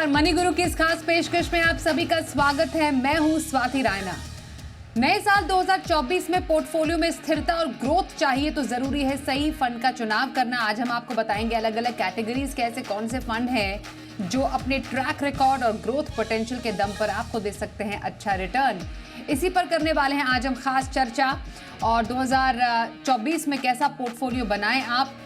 नमस्कार, मनी गुरु की इस खास पेशकश में आप सभी का स्वागत है। मैं हूं स्वाति रायना। नए साल 2024 में पोर्टफोलियो में स्थिरता और ग्रोथ चाहिए तो जरूरी है सही फंड का चुनाव करना। आज हम आपको बताएंगे अलग अलग कैटेगरीज के ऐसे कौन से फंड हैं जो अपने ट्रैक रिकॉर्ड और ग्रोथ पोटेंशियल के दम पर आपको दे सकते हैं अच्छा रिटर्न। इसी पर करने वाले हैं आज हम खास चर्चा। और 2024 में कैसा पोर्टफोलियो बनाएं आप,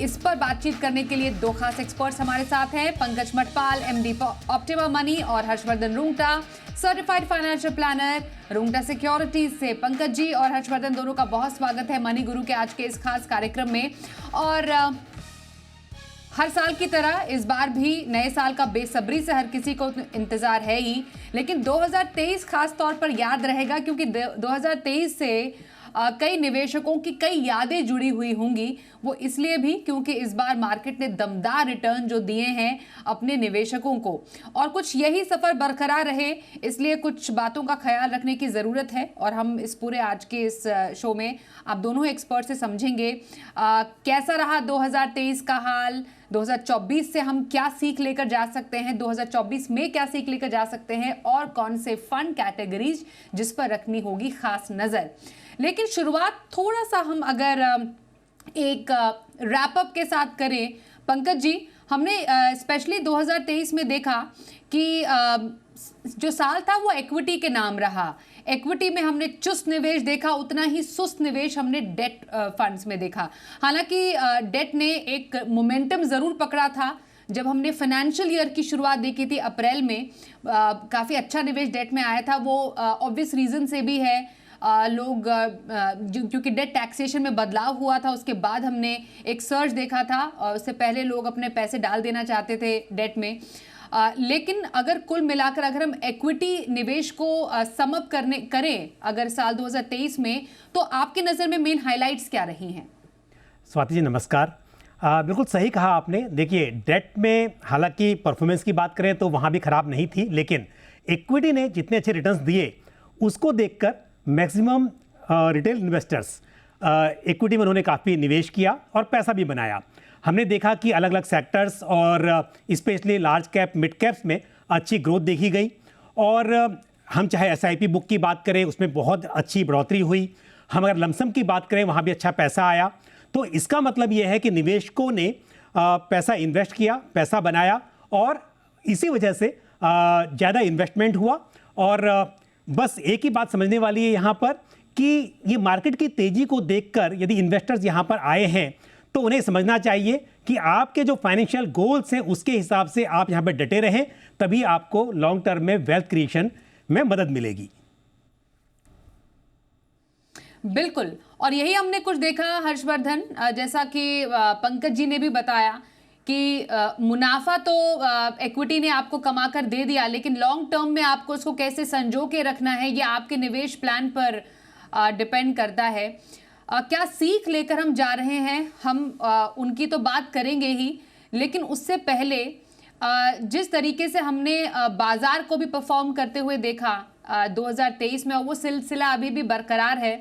इस पर बातचीत करने के लिए दो खास एक्सपर्ट्स हमारे साथ हैं। Pankaj Matpal, MD Optima money, और Harshvardhan Rungta, certified financial planner Rungta securities से। पंकज जी और हर्षवर्धन दोनों का बहुत स्वागत है मनी गुरु के आज के इस खास कार्यक्रम में। और हर साल की तरह इस बार भी नए साल का बेसब्री से हर किसी को इंतजार है ही, लेकिन 2023 खास तौर पर याद रहेगा क्योंकि 2023 से कई निवेशकों की कई यादें जुड़ी हुई होंगी। वो इसलिए भी क्योंकि इस बार मार्केट ने दमदार रिटर्न जो दिए हैं अपने निवेशकों को, और कुछ यही सफर बरकरार रहे, इसलिए कुछ बातों का ख्याल रखने की ज़रूरत है। और हम इस पूरे आज के इस शो में आप दोनों एक्सपर्ट से समझेंगे कैसा रहा 2023 का हाल, 2024 से हम क्या सीख लेकर जा सकते हैं, 2024 में क्या सीख लेकर जा सकते हैं, और कौन से फंड कैटेगरीज जिस पर रखनी होगी खास नज़र। लेकिन शुरुआत थोड़ा सा हम अगर एक रैप अप के साथ करें, पंकज जी, हमने स्पेशली 2023 में देखा कि जो साल था वो इक्विटी के नाम रहा। इक्विटी में हमने चुस्त निवेश देखा, उतना ही सुस्त निवेश हमने डेट फंड्स में देखा। हालांकि डेट ने एक मोमेंटम ज़रूर पकड़ा था। जब हमने फाइनेंशियल ईयर की शुरुआत देखी थी अप्रैल में, काफ़ी अच्छा निवेश डेट में आया था। वो ऑब्वियस रीज़न से भी है, लोग क्योंकि डेट टैक्सेशन में बदलाव हुआ था, उसके बाद हमने एक सर्च देखा था, और उससे पहले लोग अपने पैसे डाल देना चाहते थे डेट में। लेकिन अगर कुल मिलाकर अगर हम इक्विटी निवेश को सम अप करें अगर साल 2023 में, तो आपकी नज़र में मेन हाइलाइट्स क्या रही हैं? स्वाति जी नमस्कार। बिल्कुल सही कहा आपने। देखिए, डेट में हालांकि परफॉर्मेंस की बात करें तो वहाँ भी खराब नहीं थी, लेकिन इक्विटी ने जितने अच्छे रिटर्न्स दिए उसको देखकर मैक्सिमम रिटेल इन्वेस्टर्स इक्विटी में उन्होंने काफ़ी निवेश किया और पैसा भी बनाया। हमने देखा कि अलग अलग सेक्टर्स और specially large cap mid caps में अच्छी ग्रोथ देखी गई। और हम चाहे एसआईपी बुक की बात करें, उसमें बहुत अच्छी बढ़ोतरी हुई। हम अगर लमसम की बात करें, वहाँ भी अच्छा पैसा आया। तो इसका मतलब ये है कि निवेशकों ने पैसा इन्वेस्ट किया, पैसा बनाया, और इसी वजह से ज़्यादा इन्वेस्टमेंट हुआ। और बस एक ही बात समझने वाली है यहाँ पर कि ये मार्केट की तेज़ी को देखकर यदि इन्वेस्टर्स यहाँ पर आए हैं तो उन्हें समझना चाहिए कि आपके जो फाइनेंशियल गोल्स हैं उसके हिसाब से आप यहाँ पर डटे रहें, तभी आपको लॉन्ग टर्म में वेल्थ क्रिएशन में मदद मिलेगी। बिल्कुल, और यही हमने कुछ देखा हर्षवर्धन, जैसा कि पंकज जी ने भी बताया कि मुनाफा तो इक्विटी ने आपको कमा कर दे दिया, लेकिन लॉन्ग टर्म में आपको उसको कैसे संजो के रखना है ये आपके निवेश प्लान पर डिपेंड करता है। क्या सीख लेकर हम जा रहे हैं, हम उनकी तो बात करेंगे ही, लेकिन उससे पहले जिस तरीके से हमने बाजार को भी परफॉर्म करते हुए देखा 2023 में, और वो सिलसिला अभी भी बरकरार है।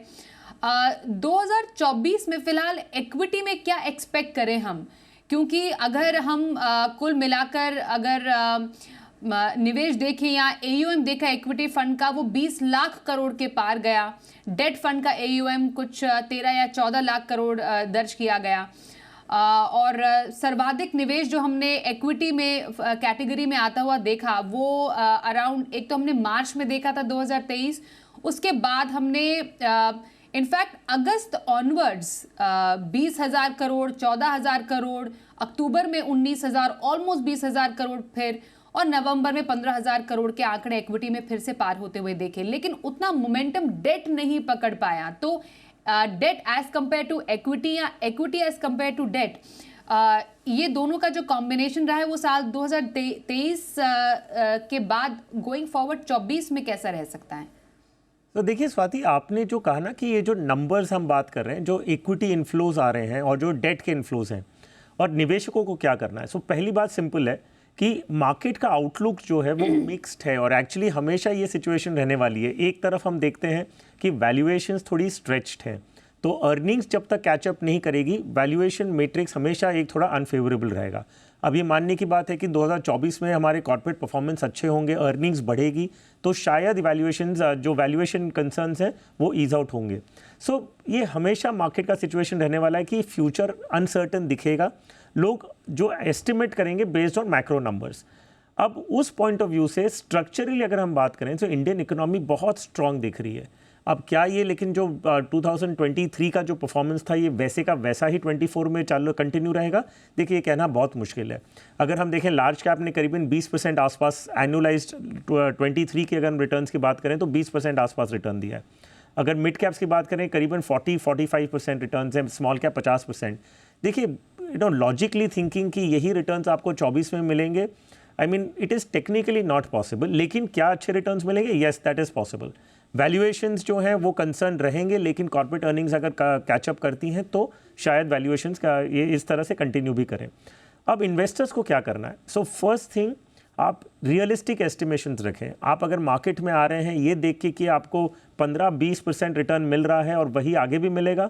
2024 में फिलहाल इक्विटी में क्या एक्सपेक्ट करें हम, क्योंकि अगर हम कुल मिलाकर अगर निवेश देखें या AUM देखा इक्विटी फंड का, वो 20 लाख करोड़ के पार गया। डेट फंड का AUM कुछ 13 या 14 लाख करोड़ दर्ज किया गया। और सर्वाधिक निवेश जो हमने इक्विटी में कैटेगरी में आता हुआ देखा वो अराउंड, एक तो हमने मार्च में देखा था 2023, उसके बाद हमने इनफैक्ट अगस्त ऑनवर्ड्स 20,000 करोड़, 14,000 करोड़, अक्टूबर में 19,000, ऑलमोस्ट 20,000 करोड़ फिर, और नवंबर में 15,000 करोड़ के आंकड़े इक्विटी में फिर से पार होते हुए देखे। लेकिन उतना मोमेंटम डेट नहीं पकड़ पाया। तो debt as compared to equity या equity as compared to debt, ये दोनों का जो कॉम्बिनेशन रहा है वो साल 2023 के बाद गोइंग फॉरवर्ड 24 में कैसा रह सकता है? तो देखिए स्वाति, आपने जो कहा ना कि ये जो नंबर्स हम बात कर रहे हैं, जो इक्विटी इन्फ्लोज आ रहे हैं और जो डेट के इन्फ्लोज हैं, और निवेशकों को क्या करना है। सो पहली बात सिंपल है कि मार्केट का आउटलुक जो है वो मिक्स्ड है, और एक्चुअली हमेशा ये सिचुएशन रहने वाली है। एक तरफ हम देखते हैं कि वैल्यूएशंस थोड़ी स्ट्रेच्ड हैं, तो अर्निंग्स जब तक कैचअप नहीं करेगी, वैल्यूएशन मैट्रिक्स हमेशा एक थोड़ा अनफेवरेबल रहेगा। अब ये मानने की बात है कि 2024 में हमारे कॉर्पोरेट परफॉर्मेंस अच्छे होंगे, अर्निंग्स बढ़ेगी, तो शायद वैल्यूएशंस जो वैल्यूएशन कंसर्न्स हैं वो ईज आउट होंगे। सो ये हमेशा मार्केट का सिचुएशन रहने वाला है कि फ्यूचर अनसर्टन दिखेगा, लोग जो एस्टिमेट करेंगे बेस्ड ऑन मैक्रो नंबर्स। अब उस पॉइंट ऑफ व्यू से स्ट्रक्चरली अगर हम बात करें तो इंडियन इकोनॉमी बहुत स्ट्रांग दिख रही है। अब क्या ये लेकिन जो 2023 का जो परफॉर्मेंस था ये वैसे का वैसा ही 24 में चालू कंटिन्यू रहेगा, देखिए ये कहना बहुत मुश्किल है। अगर हम देखें लार्ज कैप ने करीबन 20% आसपास एनुअलाइज्ड 23 की अगर हम रिटर्न्स की बात करें तो 20% आसपास रिटर्न दिया है। अगर मिड कैप्स की बात करें करीबन 40-45% रिटर्न्स हैं, स्मॉल कैप 50%। देखिए लॉजिकली थिंकिंग कि यही रिटर्न्स आपको 24 में मिलेंगे, I mean it is technically not possible. लेकिन क्या अच्छे रिटर्न्स मिलेंगे? Yes, that is possible. Valuations जो हैं वो कंसर्न रहेंगे, लेकिन कॉर्पोरेट अर्निंग्स अगर कैचअप करती हैं तो शायद वैल्यूएशंस का ये इस तरह से कंटिन्यू भी करें। अब इन्वेस्टर्स को क्या करना है? सो फर्स्ट थिंग, आप रियलिस्टिक एस्टिमेशंस रखें। आप अगर मार्केट में आ रहे हैं ये देख के कि आपको 15-20% रिटर्न मिल रहा है और वही आगे भी मिलेगा,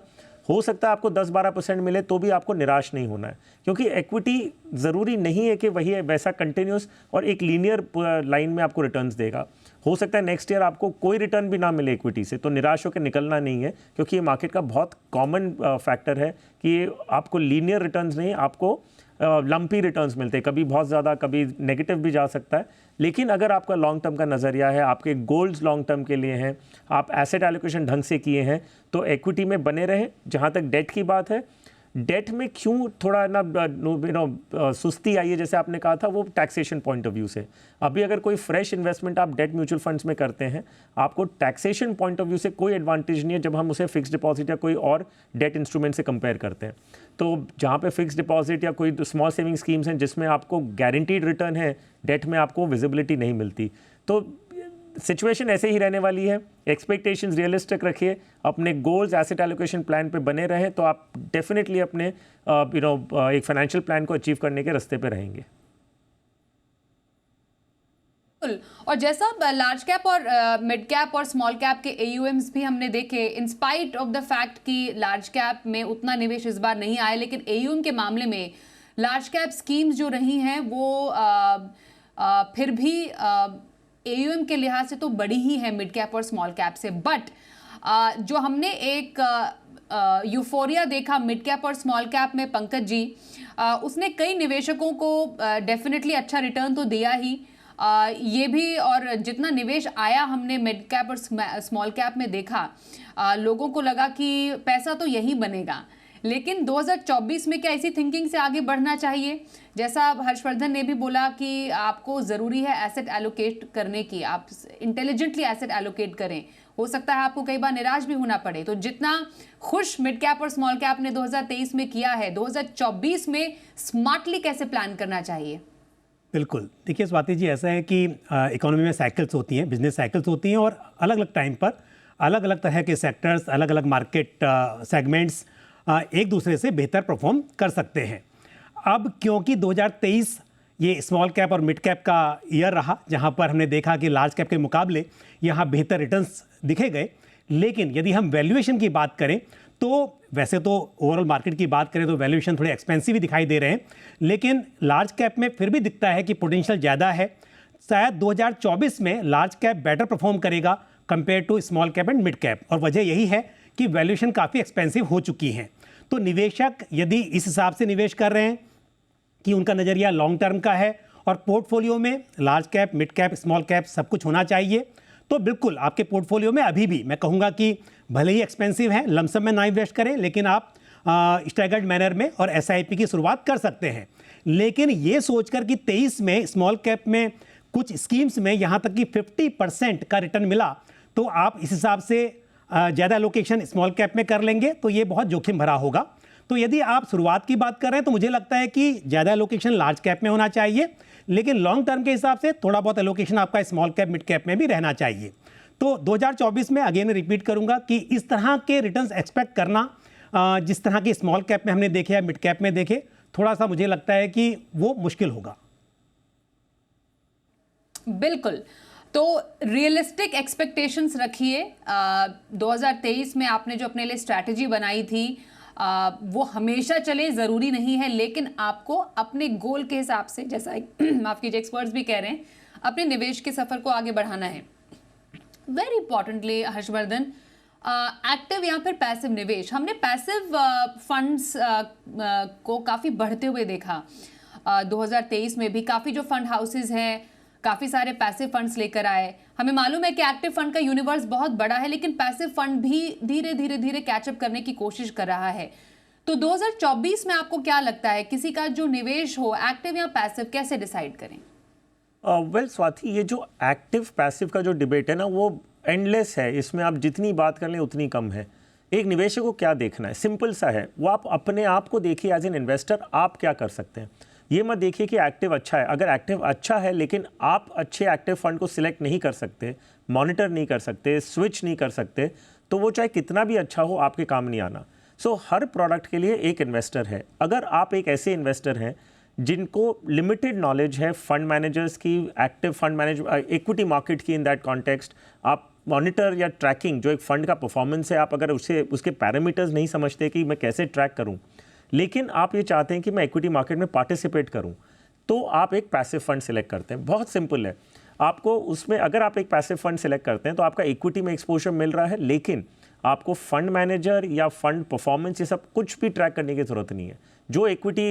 हो सकता है आपको 10-12% मिले तो भी आपको निराश नहीं होना है, क्योंकि इक्विटी ज़रूरी नहीं है कि वही वैसा कंटिन्यूस और एक लीनियर लाइन में आपको रिटर्न्स देगा। हो सकता है नेक्स्ट ईयर आपको कोई रिटर्न भी ना मिले इक्विटी से, तो निराश होकर निकलना नहीं है, क्योंकि ये मार्केट का बहुत कॉमन फैक्टर है कि आपको लीनियर रिटर्न्स नहीं, आपको लंपी रिटर्न्स मिलते हैं, कभी बहुत ज़्यादा कभी नेगेटिव भी जा सकता है। लेकिन अगर आपका लॉन्ग टर्म का नज़रिया है, आपके गोल्स लॉन्ग टर्म के लिए हैं, आप एसेट एलोकेशन ढंग से किए हैं, तो इक्विटी में बने रहें। जहाँ तक डेट की बात है, डेट में क्यों थोड़ा ना सुस्ती आई है जैसे आपने कहा था, वो टैक्सेशन पॉइंट ऑफ व्यू से। अभी अगर कोई फ्रेश इन्वेस्टमेंट आप डेट म्यूचुअल फंड्स में करते हैं, आपको टैक्सेशन पॉइंट ऑफ व्यू से कोई एडवांटेज नहीं है जब हम उसे फिक्स डिपॉजिट या कोई और डेट इंस्ट्रूमेंट से कंपेयर करते हैं। तो जहाँ पे फिक्स डिपॉजिट या कोई स्मॉल सेविंग स्कीम्स हैं जिसमें आपको गारंटीड रिटर्न है, डेट में आपको विजिबिलिटी नहीं मिलती। तो सिचुएशन ऐसे ही रहने वाली है। एक्सपेक्टेशंस रियलिस्टिक रखिए, अपने गोल्स एसेट एलोकेशन प्लान पे बने रहें, तो आप डेफिनेटली अपने एक फाइनेंशियल प्लान को अचीव करने के रास्ते पे रहेंगे। और जैसा लार्ज कैप और मिड कैप और स्मॉल कैप के AUMs भी हमने देखे, in spite of the fact कि लार्ज कैप में उतना निवेश इस बार नहीं आया, लेकिन AUM के मामले में लार्ज कैप स्कीम्स जो रही हैं वो फिर भी AUM के लिहाज से तो बड़ी ही है मिड कैप और स्मॉल कैप से। बट जो हमने एक यूफोरिया देखा मिड कैप और स्मॉल कैप में, पंकज जी, उसने कई निवेशकों को डेफिनेटली अच्छा रिटर्न तो दिया ही, ये भी, और जितना निवेश आया हमने मिड कैप और स्मॉल कैप में देखा, लोगों को लगा कि पैसा तो यही बनेगा। लेकिन 2024 में क्या इसी थिंकिंग से आगे बढ़ना चाहिए? जैसा हर्षवर्धन ने भी बोला कि आपको ज़रूरी है एसेट एलोकेट करने की, आप इंटेलिजेंटली एसेट एलोकेट करें। हो सकता है आपको कई बार निराश भी होना पड़े, तो जितना खुश मिड कैप और स्मॉल कैप ने 2023 में किया है, 2024 में स्मार्टली कैसे प्लान करना चाहिए? बिल्कुल, देखिए स्वाति जी, ऐसा है कि इकोनॉमी में साइकिल्स होती हैं, बिजनेस साइकिल्स होती हैं, और अलग अलग टाइम पर अलग अलग तरह के सेक्टर्स, अलग अलग मार्केट सेगमेंट्स एक दूसरे से बेहतर परफॉर्म कर सकते हैं। अब क्योंकि 2023 ये स्मॉल कैप और मिड कैप का ईयर रहा, जहां पर हमने देखा कि लार्ज कैप के मुकाबले यहां बेहतर रिटर्न्स दिखे गए, लेकिन यदि हम वैल्यूएशन की बात करें तो वैसे तो ओवरऑल मार्केट की बात करें तो वैल्यूएशन थोड़े एक्सपेंसिव ही दिखाई दे रहे हैं, लेकिन लार्ज कैप में फिर भी दिखता है कि पोटेंशियल ज़्यादा है। शायद 2024 में लार्ज कैप बेटर परफॉर्म करेगा compare to small cap and mid cap, और वजह यही है कि वैल्यूएशन काफ़ी एक्सपेंसिव हो चुकी हैं। तो निवेशक यदि इस हिसाब से निवेश कर रहे हैं कि उनका नज़रिया लॉन्ग टर्म का है और पोर्टफोलियो में large cap, mid cap, small cap सब कुछ होना चाहिए, तो बिल्कुल आपके पोर्टफोलियो में अभी भी मैं कहूँगा कि भले ही एक्सपेंसिव है, लमसम में ना इन्वेस्ट करें, लेकिन आप स्टैगर्ड मैनर में और SIP की शुरुआत कर सकते हैं। लेकिन ये सोचकर कि 23 में स्मॉल कैप में कुछ स्कीम्स में यहाँ तक कि 50% का रिटर्न मिला, तो आप इस हिसाब से ज़्यादा एलोकेशन स्मॉल कैप में कर लेंगे तो ये बहुत जोखिम भरा होगा। तो यदि आप शुरुआत की बात कर रहे हैं तो मुझे लगता है कि ज़्यादा एलोकेशन लार्ज कैप में होना चाहिए, लेकिन लॉन्ग टर्म के हिसाब से थोड़ा बहुत एलोकेशन आपका स्मॉल कैप, मिड कैप में भी रहना चाहिए। तो 2024 में अगेन रिपीट करूंगा कि इस तरह के रिटर्न्स एक्सपेक्ट करना जिस तरह के स्मॉल कैप में हमने देखे या मिड कैप में देखे, थोड़ा सा मुझे लगता है कि वो मुश्किल होगा। बिल्कुल, तो रियलिस्टिक एक्सपेक्टेशंस रखिए। 2023 में आपने जो अपने लिए स्ट्रैटेजी बनाई थी, वो हमेशा चले ज़रूरी नहीं है, लेकिन आपको अपने गोल के हिसाब से, जैसा माफ़ कीजिए एक्सपर्ट्स भी कह रहे हैं, अपने निवेश के सफ़र को आगे बढ़ाना है। वेरी इंपॉर्टेंटली हर्षवर्धन, एक्टिव या फिर पैसिव निवेश, हमने पैसिव फंड्स को काफ़ी बढ़ते हुए देखा। 2023 में भी काफ़ी जो फंड हाउसेज हैं काफ़ी सारे पैसिव फंड्स लेकर आए। हमें मालूम है कि एक्टिव फंड का यूनिवर्स बहुत बड़ा है, लेकिन पैसिव फंड भी धीरे धीरे धीरे कैचअप करने की कोशिश कर रहा है। तो 2024 में आपको क्या लगता है, किसी का जो निवेश हो एक्टिव या पैसिव, कैसे डिसाइड करें? वेल स्वाति, ये जो एक्टिव पैसिव का जो डिबेट है ना, वो एंडलेस है। इसमें आप जितनी बात कर लें उतनी कम है। एक निवेशक को क्या देखना है, सिंपल सा है, वो आप अपने आप को देखिए एज एन इन्वेस्टर, आप क्या कर सकते हैं। ये मत देखिए कि एक्टिव अच्छा है। अगर एक्टिव अच्छा है लेकिन आप अच्छे एक्टिव फंड को सिलेक्ट नहीं कर सकते, मॉनिटर नहीं कर सकते, स्विच नहीं कर सकते, तो वो चाहे कितना भी अच्छा हो आपके काम नहीं आना। सो हर प्रोडक्ट के लिए एक इन्वेस्टर है। अगर आप एक ऐसे इन्वेस्टर हैं जिनको लिमिटेड नॉलेज है फंड मैनेजर्स की, active fund manage equity market की, इन दैट कॉन्टेक्स्ट आप मॉनिटर या ट्रैकिंग जो एक फंड का परफॉर्मेंस है, आप अगर उसके पैरामीटर्स नहीं समझते कि मैं कैसे ट्रैक करूं, लेकिन आप ये चाहते हैं कि मैं इक्विटी मार्केट में पार्टिसिपेट करूं, तो आप एक पैसिव फंड सिलेक्ट करते हैं। बहुत सिंपल है। आपको उसमें अगर आप एक पैसिव फंड सिलेक्ट करते हैं तो आपका इक्विटी में एक्सपोजर मिल रहा है, लेकिन आपको फंड मैनेजर या फंड परफॉर्मेंस ये सब कुछ भी ट्रैक करने की ज़रूरत नहीं है। जो इक्विटी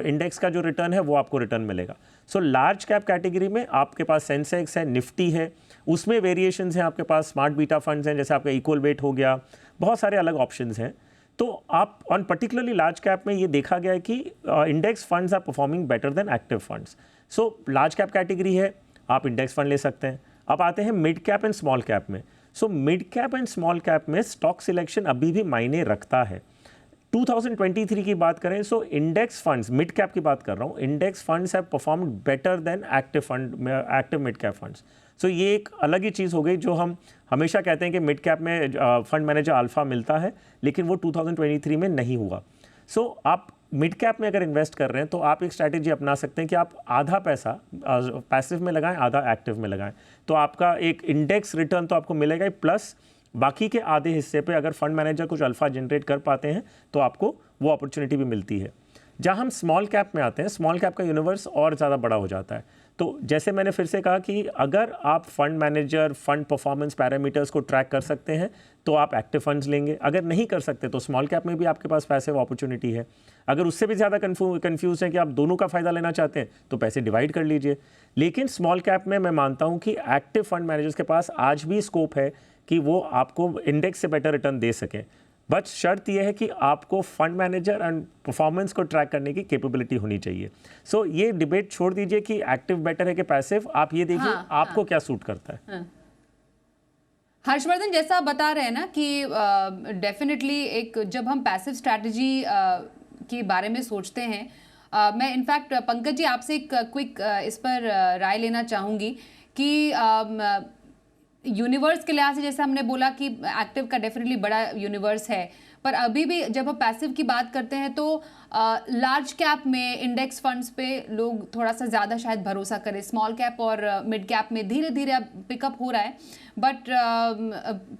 इंडेक्स का जो रिटर्न है वो आपको रिटर्न मिलेगा। सो लार्ज कैप कैटेगरी में आपके पास सेंसेक्स है, निफ्टी है, उसमें वेरिएशंस हैं, आपके पास स्मार्ट बीटा फंड्स हैं, जैसे आपका इक्वल वेट हो गया, बहुत सारे अलग ऑप्शंस हैं। तो आप ऑन पर्टिकुलरली लार्ज कैप में ये देखा गया है कि index funds are performing better than active funds. So large cap category है, आप इंडेक्स फंड ले सकते हैं। अब आते हैं mid cap and small cap में। So mid cap and small cap में स्टॉक सिलेक्शन अभी भी मायने रखता है। 2023 की बात करें, so index funds, mid cap की बात कर रहा हूँ, index funds have performed better than active mid cap funds. So ये एक अलग ही चीज़ हो गई। जो हम हमेशा कहते हैं कि मिड कैप में फंड मैनेजर अल्फा मिलता है, लेकिन वो 2023 में नहीं हुआ। सो आप मिड कैप में अगर इन्वेस्ट कर रहे हैं तो आप एक स्ट्रैटेजी अपना सकते हैं कि आप आधा पैसा पैसिव में लगाएं, आधा एक्टिव में लगाएं। तो आपका एक इंडेक्स रिटर्न तो आपको मिलेगा ही, प्लस बाकी के आधे हिस्से पे अगर फंड मैनेजर कुछ अल्फा जनरेट कर पाते हैं तो आपको वो अपॉर्चुनिटी भी मिलती है। जहाँ हम स्मॉल कैप में आते हैं, स्मॉल कैप का यूनिवर्स और ज़्यादा बड़ा हो जाता है। तो जैसे मैंने फिर से कहा कि अगर आप fund manager, fund performance parameters को ट्रैक कर सकते हैं तो आप एक्टिव फंड्स लेंगे। अगर नहीं कर सकते तो स्मॉल कैप में भी आपके पास पैसिव अपॉर्चुनिटी है। अगर उससे भी ज़्यादा कन्फ्यूज हैं कि आप दोनों का फ़ायदा लेना चाहते हैं तो पैसे डिवाइड कर लीजिए। लेकिन स्मॉल कैप में मैं मानता हूँ कि एक्टिव फंड मैनेजर्स के पास आज भी स्कोप है कि वो आपको इंडेक्स से बेटर रिटर्न दे सकें। बट शर्त यह है कि आपको फंड मैनेजर एंड परफॉर्मेंस को ट्रैक करने की कैपेबिलिटी होनी चाहिए। सो ये डिबेट छोड़ दीजिए कि एक्टिव बेटर है कि पैसिव, आप ये देखिए आपको क्या सूट करता है। हर्षवर्धन, जैसा आप बता रहे हैं ना कि डेफिनेटली एक जब हम पैसिव स्ट्रैटेजी के बारे में सोचते हैं, मैं इनफैक्ट पंकज जी आपसे एक क्विक इस पर राय लेना चाहूँगी कि यूनिवर्स के लिहाज से जैसे हमने बोला कि एक्टिव का डेफिनेटली बड़ा यूनिवर्स है, पर अभी भी जब हम पैसिव की बात करते हैं तो लार्ज कैप में इंडेक्स फंड्स पे लोग थोड़ा सा ज़्यादा शायद भरोसा करें। स्मॉल कैप और मिड कैप में धीरे धीरे अब पिकअप हो रहा है, बट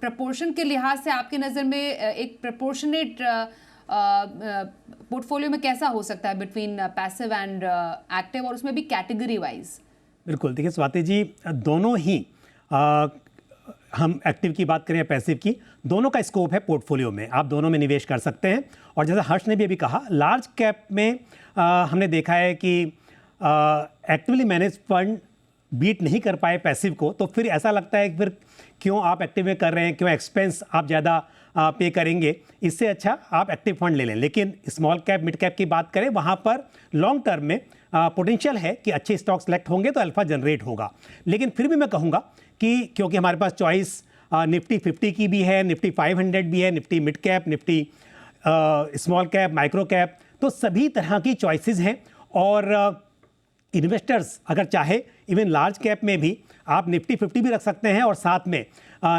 प्रपोर्शन के लिहाज से आपकी नज़र में एक प्रपोर्शनेट पोर्टफोलियो में कैसा हो सकता है बिटवीन पैसिव एंड एक्टिव, और उसमें भी कैटेगरी वाइज? बिल्कुल, देखिए स्वाति जी, दोनों ही हम एक्टिव की बात करें या पैसिव की, दोनों का स्कोप है पोर्टफोलियो में, आप दोनों में निवेश कर सकते हैं। और जैसा हर्ष ने भी अभी कहा, लार्ज कैप में हमने देखा है कि एक्टिवली मैनेज फंड बीट नहीं कर पाए पैसिव को, तो फिर ऐसा लगता है कि फिर क्यों आप एक्टिव में कर रहे हैं, क्यों एक्सपेंस आप ज़्यादा पे करेंगे, इससे अच्छा आप एक्टिव फंड ले लें। लेकिन स्मॉल कैप मिड कैप की बात करें, वहाँ पर लॉन्ग टर्म में पोटेंशियल है कि अच्छे स्टॉक सेलेक्ट होंगे तो अल्फा जनरेट होगा। लेकिन फिर भी मैं कहूँगा कि क्योंकि हमारे पास चॉइस निफ्टी 50 की भी है, निफ्टी 500 भी है, Nifty mid cap, Nifty small cap, micro cap, तो सभी तरह की चॉइसेस हैं। और इन्वेस्टर्स अगर चाहे इवन लार्ज कैप में भी आप निफ्टी 50 भी रख सकते हैं और साथ में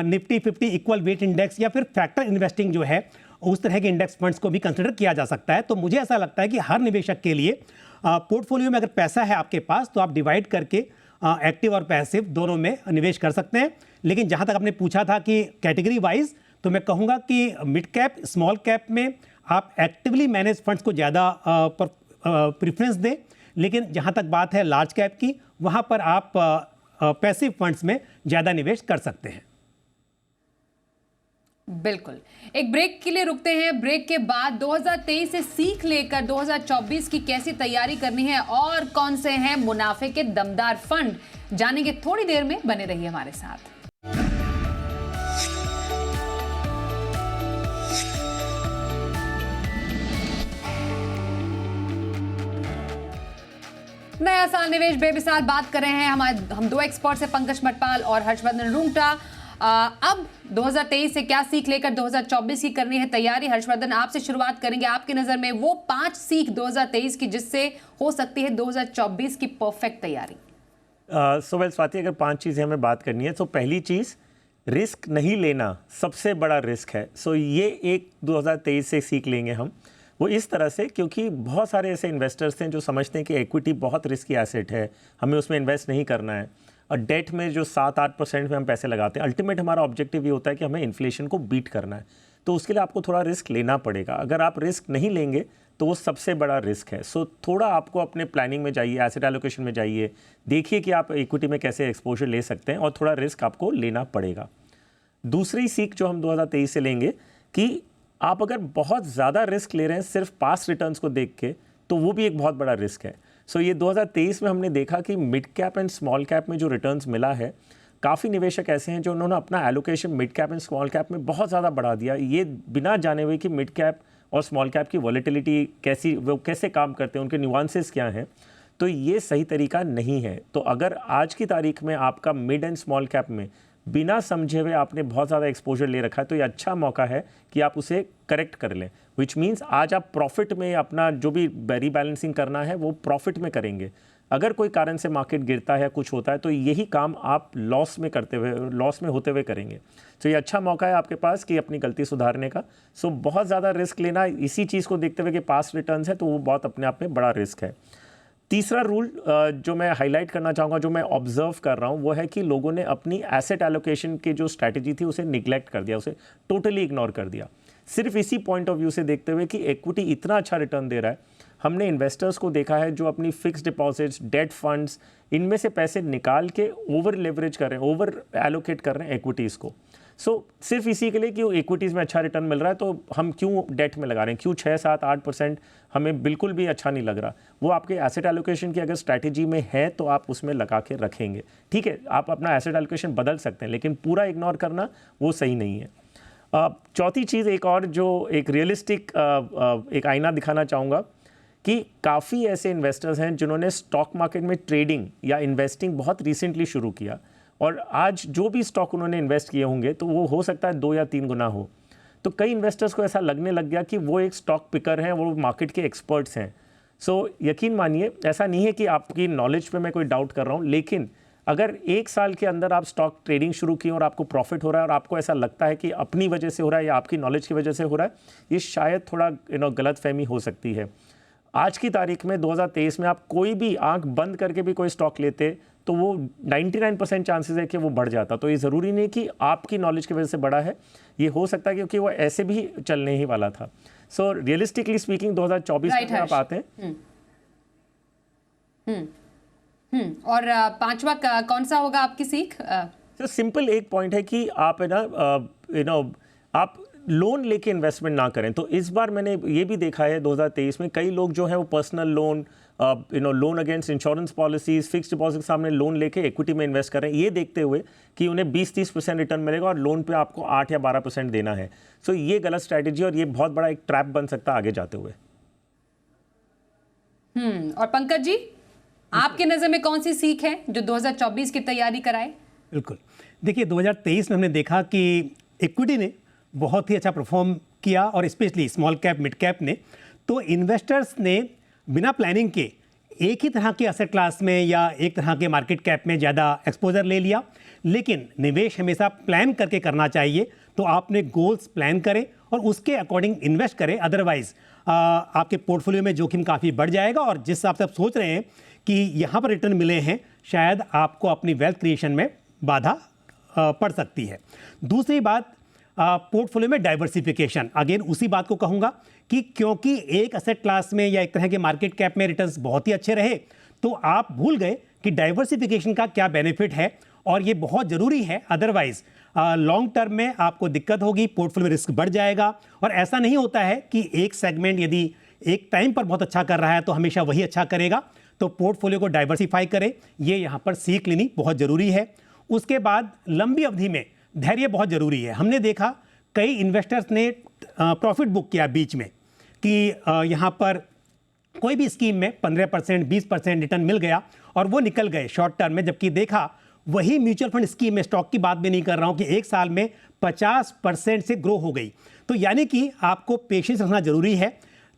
निफ्टी 50 इक्वल वेट इंडेक्स या फिर फैक्टर इन्वेस्टिंग जो है उस तरह के इंडेक्स फंड्स को भी कंसिडर किया जा सकता है। तो मुझे ऐसा लगता है कि हर निवेशक के लिए पोर्टफोलियो में अगर पैसा है आपके पास तो आप डिवाइड करके एक्टिव और पैसिव दोनों में निवेश कर सकते हैं। लेकिन जहां तक आपने पूछा था कि कैटेगरी वाइज, तो मैं कहूंगा कि मिड कैप, स्मॉल कैप में आप एक्टिवली मैनेज फंड्स को ज़्यादा प्रेफरेंस दें, लेकिन जहाँ तक बात है लार्ज कैप की, वहाँ पर आप पैसिव फंड्स में ज़्यादा निवेश कर सकते हैं। बिल्कुल। एक ब्रेक के लिए रुकते हैं। ब्रेक के बाद 2023 से सीख लेकर 2024 की कैसी तैयारी करनी है और कौन से हैं मुनाफे के दमदार फंड, जानेंगे थोड़ी देर में। बने रहिए हमारे साथ। नया साल निवेश बेमिसाल बात कर रहे हैं हम दो एक्सपर्ट्स हैं, पंकज मटपाल और हर्षवर्धन रुंगटा। अब 2023 से क्या सीख लेकर 2024 की करनी है तैयारी। हर्षवर्धन, आपसे शुरुआत करेंगे। आपकी नजर में वो 5 सीख 2023 की जिससे हो सकती है 2024 की परफेक्ट तैयारी। स्वाति, अगर 5 चीज़ें हमें बात करनी है तो पहली चीज़, रिस्क नहीं लेना सबसे बड़ा रिस्क है। ये एक 2023 से सीख लेंगे हम, वो इस तरह से, क्योंकि बहुत सारे ऐसे इन्वेस्टर्स हैं जो समझते हैं कि इक्विटी बहुत रिस्की एसेट है, हमें उसमें इन्वेस्ट नहीं करना है। और डेट में जो 7-8% में हम पैसे लगाते हैं, अल्टीमेट हमारा ऑब्जेक्टिव ये होता है कि हमें इन्फ्लेशन को बीट करना है, तो उसके लिए आपको थोड़ा रिस्क लेना पड़ेगा। अगर आप रिस्क नहीं लेंगे तो वो सबसे बड़ा रिस्क है। थोड़ा आपको अपने प्लानिंग में जाइए, एसेट एलोकेशन में जाइए, देखिए कि आप इक्विटी में कैसे एक्सपोजर ले सकते हैं, और थोड़ा रिस्क आपको लेना पड़ेगा। दूसरी सीख जो हम 2023 से लेंगे कि आप अगर बहुत ज़्यादा रिस्क ले रहे हैं सिर्फ पास्ट रिटर्न्स को देख के, तो वो भी एक बहुत बड़ा रिस्क है। ये 2023 में हमने देखा कि mid cap and small cap में जो रिटर्न्स मिला है, काफ़ी निवेशक ऐसे हैं जो उन्होंने अपना allocation mid cap and small cap में बहुत ज़्यादा बढ़ा दिया, ये बिना जाने हुए कि मिड कैप और स्मॉल कैप की वॉलेटिलिटी कैसे काम करते हैं, उनके न्यूआंसेस क्या हैं। तो ये सही तरीका नहीं है। तो अगर आज की तारीख में आपका मिड एंड स्मॉल कैप में बिना समझे हुए आपने बहुत ज़्यादा एक्सपोजर ले रखा है, तो ये अच्छा मौका है कि आप उसे करेक्ट कर लें। विच मीन्स आज आप प्रॉफिट में अपना जो भी रीबैलेंसिंग करना है वो प्रॉफिट में करेंगे। अगर कोई कारण से मार्केट गिरता है, कुछ होता है, तो यही काम आप लॉस में होते हुए करेंगे। ये अच्छा मौका है आपके पास कि अपनी गलती सुधारने का। बहुत ज़्यादा रिस्क लेना इसी चीज़ को देखते हुए कि पास्ट रिटर्न्स है, तो वो बहुत अपने आप में बड़ा रिस्क है। तीसरा रूल जो मैं हाईलाइट करना चाहूँगा, जो मैं ऑब्जर्व कर रहा हूँ, वो है कि लोगों ने अपनी एसेट एलोकेशन की जो स्ट्रैटेजी थी उसे निगलेक्ट कर दिया, उसे टोटली इग्नोर कर दिया, सिर्फ इसी पॉइंट ऑफ व्यू से देखते हुए कि इक्विटी इतना अच्छा रिटर्न दे रहा है। हमने इन्वेस्टर्स को देखा है जो अपनी फिक्स्ड डिपॉजिट्स, डेट फंड्स, इनमें से पैसे निकाल के ओवर लेवरेज कर रहे हैं, ओवर एलोकेट कर रहे हैं इक्विटीज़ को। सिर्फ इसी के लिए कि इक्विटीज़ में अच्छा रिटर्न मिल रहा है तो हम क्यों डेट में लगा रहे हैं, क्यों 6-7-8%, हमें बिल्कुल भी अच्छा नहीं लग रहा। वो आपके एसेट एलोकेशन की अगर स्ट्रैटेजी में है तो आप उसमें लगा के रखेंगे, ठीक है, आप अपना एसेट एलोकेशन बदल सकते हैं, लेकिन पूरा इग्नोर करना वो सही नहीं है। चौथी चीज़, एक और जो एक रियलिस्टिक एक आईना दिखाना चाहूँगा कि काफ़ी ऐसे इन्वेस्टर्स हैं जिन्होंने स्टॉक मार्केट में ट्रेडिंग या इन्वेस्टिंग बहुत रिसेंटली शुरू किया, और आज जो भी स्टॉक उन्होंने इन्वेस्ट किए होंगे तो वो हो सकता है 2 या 3 गुना हो। तो कई इन्वेस्टर्स को ऐसा लगने लग गया कि वो एक स्टॉक पिकर हैं, वो मार्केट के एक्सपर्ट्स हैं। यकीन मानिए, ऐसा नहीं है कि आपकी नॉलेज पे मैं कोई डाउट कर रहा हूँ, लेकिन अगर 1 साल के अंदर आप स्टॉक ट्रेडिंग शुरू किए और आपको प्रॉफिट हो रहा है और आपको ऐसा लगता है कि अपनी वजह से हो रहा है या आपकी नॉलेज की वजह से हो रहा है, ये शायद थोड़ा गलतफहमी हो सकती है। आज की तारीख में 2023 में आप कोई भी आंख बंद करके भी कोई स्टॉक लेते तो वो 99% चांसेस है कि वो बढ़ जाता। तो ये ज़रूरी नहीं कि आपकी नॉलेज की वजह से बढ़ा है, ये हो सकता है क्योंकि वो ऐसे भी चलने ही वाला था। रियलिस्टिकली स्पीकिंग 2024 में आप आते हैं। और पांचवा कौन सा होगा आपकी सीख? सिंपल एक पॉइंट है कि आप आप लोन लेके इन्वेस्टमेंट ना करें। तो इस बार मैंने ये भी देखा है 2023 में कई लोग जो हैं वो personal loan, loan against insurance policies, fixed deposit के सामने लोन लेके इक्विटी में इन्वेस्ट कर रहे हैं, ये देखते हुए कि उन्हें 20-30% रिटर्न मिलेगा और लोन पे आपको 8 या 12% देना है। ये गलत स्ट्रैटेजी और ये बहुत बड़ा एक ट्रैप बन सकता है आगे जाते हुए। और पंकज जी, आपके नजर में कौन सी सीख है जो 2024 की तैयारी कराए? बिल्कुल, देखिए 2023 में हमने देखा कि इक्विटी ने बहुत ही अच्छा परफॉर्म किया और specially small cap, mid cap ने। तो इन्वेस्टर्स ने बिना प्लानिंग के एक ही तरह के एसेट क्लास में या एक तरह के मार्केट कैप में ज़्यादा एक्सपोजर ले लिया। लेकिन निवेश हमेशा प्लान करके करना चाहिए। तो आपने गोल्स प्लान करें और उसके अकॉर्डिंग इन्वेस्ट करें, अदरवाइज आपके पोर्टफोलियो में जोखिम काफ़ी बढ़ जाएगा और जिस हिसाब से आप सोच रहे हैं कि यहाँ पर रिटर्न मिले हैं, शायद आपको अपनी वेल्थ क्रिएशन में बाधा पड़ सकती है। दूसरी बात, पोर्टफोलियो में डाइवर्सिफिकेशन, अगेन उसी बात को कहूंगा कि क्योंकि एक एसेट क्लास में या एक तरह के मार्केट कैप में रिटर्न्स बहुत ही अच्छे रहे तो आप भूल गए कि डाइवर्सिफिकेशन का क्या बेनिफिट है, और ये बहुत ज़रूरी है। अदरवाइज लॉन्ग टर्म में आपको दिक्कत होगी, पोर्टफोलियो में रिस्क बढ़ जाएगा। और ऐसा नहीं होता है कि एक सेगमेंट यदि एक टाइम पर बहुत अच्छा कर रहा है तो हमेशा वही अच्छा करेगा। तो पोर्टफोलियो को डाइवर्सिफाई करें, ये यहाँ पर सीख लेनी बहुत ज़रूरी है। उसके बाद लंबी अवधि में धैर्य बहुत ज़रूरी है। हमने देखा कई इन्वेस्टर्स ने प्रॉफिट बुक किया बीच में कि यहाँ पर कोई भी स्कीम में 15%, 20% रिटर्न मिल गया और वो निकल गए शॉर्ट टर्म में, जबकि देखा वही म्यूचुअल फंड स्कीम में, स्टॉक की बात भी नहीं कर रहा हूँ, कि एक साल में 50% से ग्रो हो गई। तो यानी कि आपको पेशेंस रखना जरूरी है,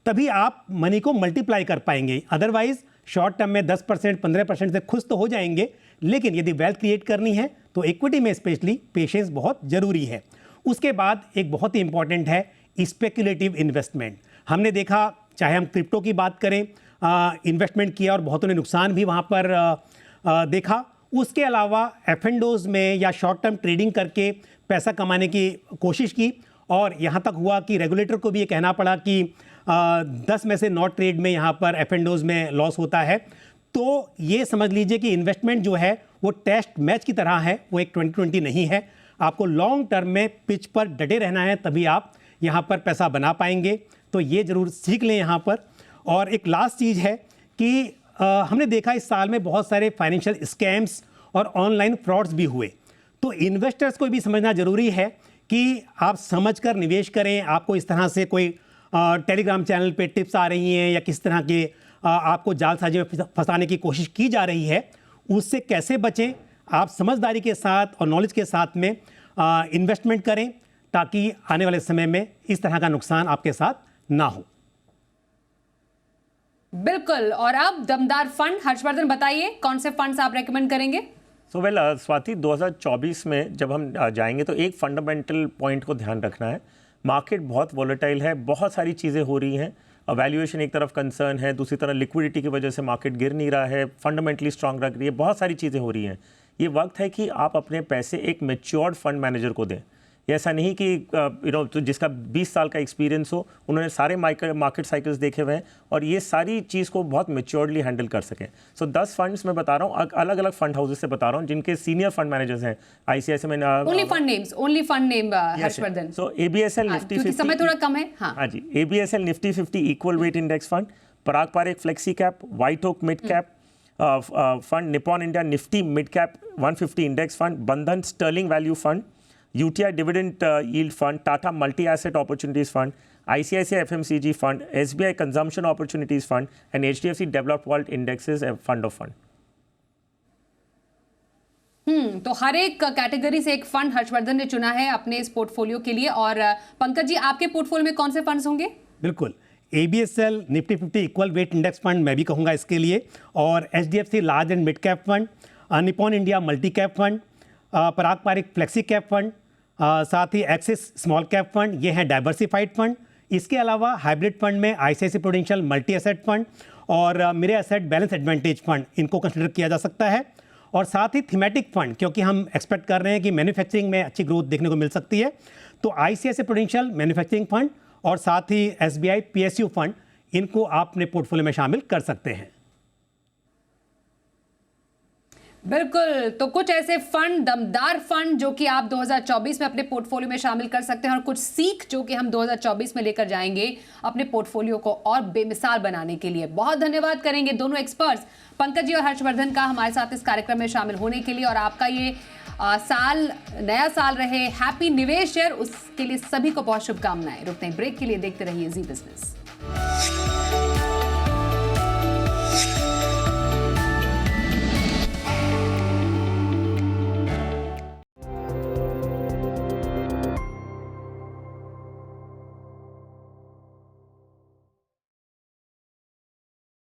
तभी आप मनी को मल्टीप्लाई कर पाएंगे। अदरवाइज शॉर्ट टर्म में 10%, 15% से खुश तो हो जाएंगे, लेकिन यदि वेल्थ क्रिएट करनी है तो इक्विटी में स्पेशली पेशेंस बहुत ज़रूरी है। उसके बाद एक बहुत ही इंपॉर्टेंट है स्पेक्युलेटिव इन्वेस्टमेंट। हमने देखा, चाहे हम क्रिप्टो की बात करें, इन्वेस्टमेंट किया और बहुतों ने नुकसान भी वहाँ पर देखा। उसके अलावा एफ&ओज में या शॉर्ट टर्म ट्रेडिंग करके पैसा कमाने की कोशिश की, और यहाँ तक हुआ कि रेगुलेटर को भी ये कहना पड़ा कि 10 में से 9 ट्रेड में यहाँ पर एफ&ओज में लॉस होता है। तो ये समझ लीजिए कि इन्वेस्टमेंट जो है वो टेस्ट मैच की तरह है, वो एक 2020 नहीं है। आपको लॉन्ग टर्म में पिच पर डटे रहना है, तभी आप यहाँ पर पैसा बना पाएंगे। तो ये ज़रूर सीख लें यहाँ पर। और एक लास्ट चीज़ है कि हमने देखा इस साल में बहुत सारे फाइनेंशियल स्कैम्स और ऑनलाइन फ्रॉड्स भी हुए। तो इन्वेस्टर्स को भी समझना ज़रूरी है कि आप समझकर निवेश करें। आपको इस तरह से कोई टेलीग्राम चैनल पे टिप्स आ रही हैं या किस तरह के आपको जालसाजी में फंसाने की कोशिश की जा रही है, उससे कैसे बचें। आप समझदारी के साथ और नॉलेज के साथ में इन्वेस्टमेंट करें, ताकि आने वाले समय में इस तरह का नुकसान आपके साथ ना हो। बिल्कुल। और अब दमदार फंड, हर्षवर्धन बताइए कौन से फंड्स आप रेकमेंड करेंगे? सो वेल स्वाति, 2024 में जब हम जाएंगे तो एक फंडामेंटल पॉइंट को ध्यान रखना है। मार्केट बहुत वॉलेटाइल है, बहुत सारी चीज़ें हो रही हैं। वैल्यूएशन एक तरफ कंसर्न है, दूसरी तरफ लिक्विडिटी की वजह से मार्केट गिर नहीं रहा है, फंडामेंटली स्ट्रांग रख रही है, बहुत सारी चीज़ें हो रही हैं। ये वक्त है कि आप अपने पैसे एक मैच्योर्ड फंड मैनेजर को दें। ऐसा नहीं कि तो जिसका 20 साल का एक्सपीरियंस हो, उन्होंने सारे मार्केट साइकिल्स देखे हुए हैं और ये सारी चीज़ को बहुत मैच्योर्डली हैंडल कर सकें। सो 10 फंड्स मैं बता रहा हूँ, अलग अलग फंड हाउसेस से बता रहा हूँ, जिनके सीनियर फंड मैनेजर्स हैं आईसीआईसीआई में। Only fund name Harshvardhan. So ABSL Nifty 50, समय थोड़ा कम है। हाँ जी, ABSL Nifty 50 equal weight index fund, Parag Parikh flexi cap, White Oak mid cap fund, Nippon India Nifty mid cap 150 index fund, Bandhan sterling value fund, UTI Dividend Yield Fund, Tata Multi-Asset Opportunities Fund, ICICI FMCG Fund, SBI Consumption Opportunities Fund and HDFC Developed World Indexes Fund of Fund. तो हर एक category से एक fund Harshvardhan ने चुना है अपने इस portfolio के लिए। और पंकज जी, आपके पोर्टफोलियो में कौन से फंड्स होंगे? बिल्कुल, ABSL Nifty 50 equal weight index fund मैं भी कहूँगा इसके लिए, और HDFC large and mid cap fund, Nippon India multi cap fund, Parag Parikh flexi cap fund, साथ ही एक्सिस स्मॉल कैप फंड, ये हैं डाइवर्सिफाइड फंड। इसके अलावा हाइब्रिड फंड में ICICI prudential multi asset fund और मेरे एसेट बैलेंस एडवांटेज फंड, इनको consider किया जा सकता है। और साथ ही थीमेटिक फंड, क्योंकि हम एक्सपेक्ट कर रहे हैं कि मैन्युफैक्चरिंग में अच्छी ग्रोथ देखने को मिल सकती है, तो ICICI प्रूडेंशियल मैन्युफैक्चरिंग फंड और साथ ही SBI PSU फंड, इनको आप अपने पोर्टफोलियो में शामिल कर सकते हैं। बिल्कुल, तो कुछ ऐसे फंड, दमदार फंड जो कि आप 2024 में अपने पोर्टफोलियो में शामिल कर सकते हैं, और कुछ सीख जो कि हम 2024 में लेकर जाएंगे अपने पोर्टफोलियो को और बेमिसाल बनाने के लिए। बहुत धन्यवाद करेंगे दोनों एक्सपर्ट्स, पंकज जी और हर्षवर्धन का, हमारे साथ इस कार्यक्रम में शामिल होने के लिए। और आपका ये साल नया साल रहे, हैप्पी निवेश ईयर, उसके लिए सभी को बहुत शुभकामनाएं। रुकते हैं ब्रेक के लिए, देखते रहिए जी बिजनेस।